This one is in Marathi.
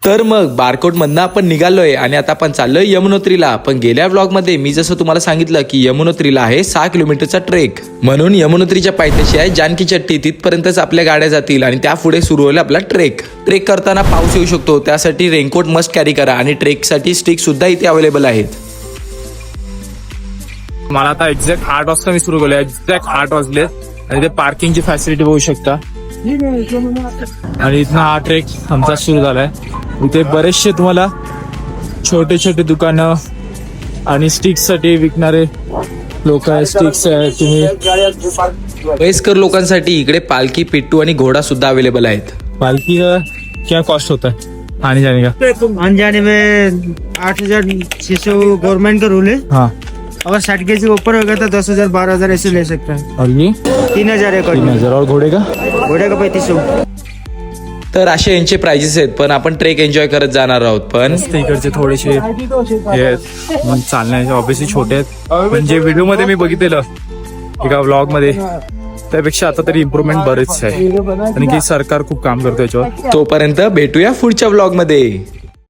तर मग बारकोट मधनं आपण निघालोय आणि आता आपण चाललोय यमुनोत्रीला. पण गेल्या व्लॉग मध्ये मी जसं तुम्हाला सांगितलं की यमुनोत्रीला आहे 6 किलोमीटरचा ट्रेक, म्हणून यमुनोत्रीच्या पायथ्याशी आहे जानकी चट्टी. तिथपर्यंतच आपल्या गाड्या जातील आणि त्या पुढे सुरू होईल आपला ट्रेक. ट्रेक करताना पाऊस येऊ शकतो, त्यासाठी रेनकोट मस्ट कॅरी करा आणि ट्रेकसाठी स्टिक सुद्धा इथे अवेलेबल आहेत. मला आता एक्झॅक्ट 8 वाजता मी सुरू केलं. एक्झॅक्ट 8 वाजले आणि ते पार्किंगची फॅसिलिटी बघू शकता. आणि इथनं हा ट्रेक आमचा सुरू झालाय. इथे बरेचसे तुम्हाला छोटे छोटे दुकानं आणि स्टिक्स साठी विकणारे लोक आहेत. स्टिक्स आहेत. तुम्ही वयस्कर लोकांसाठी इकडे पालखी, पिट्टू आणि घोडा सुद्धा अवेलेबल आहेत. पालखी का क्या कॉस्ट होता है आने जाने का? आने जाने में 8,600 गवर्नमेंट का रूल है. हाँ. अगर 60 के से ऊपर होगा तो 10,000 12,000 ऐसे ले सकते हैं. और ये 3,000 है. 3,000. और घोड़े का? घोड़े का 3500. तर असे यांचे प्राइजेस आहेत. पण आपण ट्रेक एन्जॉय करत जाणार आहोत. पण इकडचे थोडेसे हे आहेत मग चालण्याचे ऑब्विसली छोटे आहेत, पण जे व्हिडिओ मध्ये मी बघितलेलं एका व्लॉग मध्ये त्यापेक्षा आता तरी इम्प्रूव्हमेंट बरेच आहे आणि की सरकार खूप काम करतो याच्यावर. तोपर्यंत भेटूया पुढच्या व्लॉग मध्ये.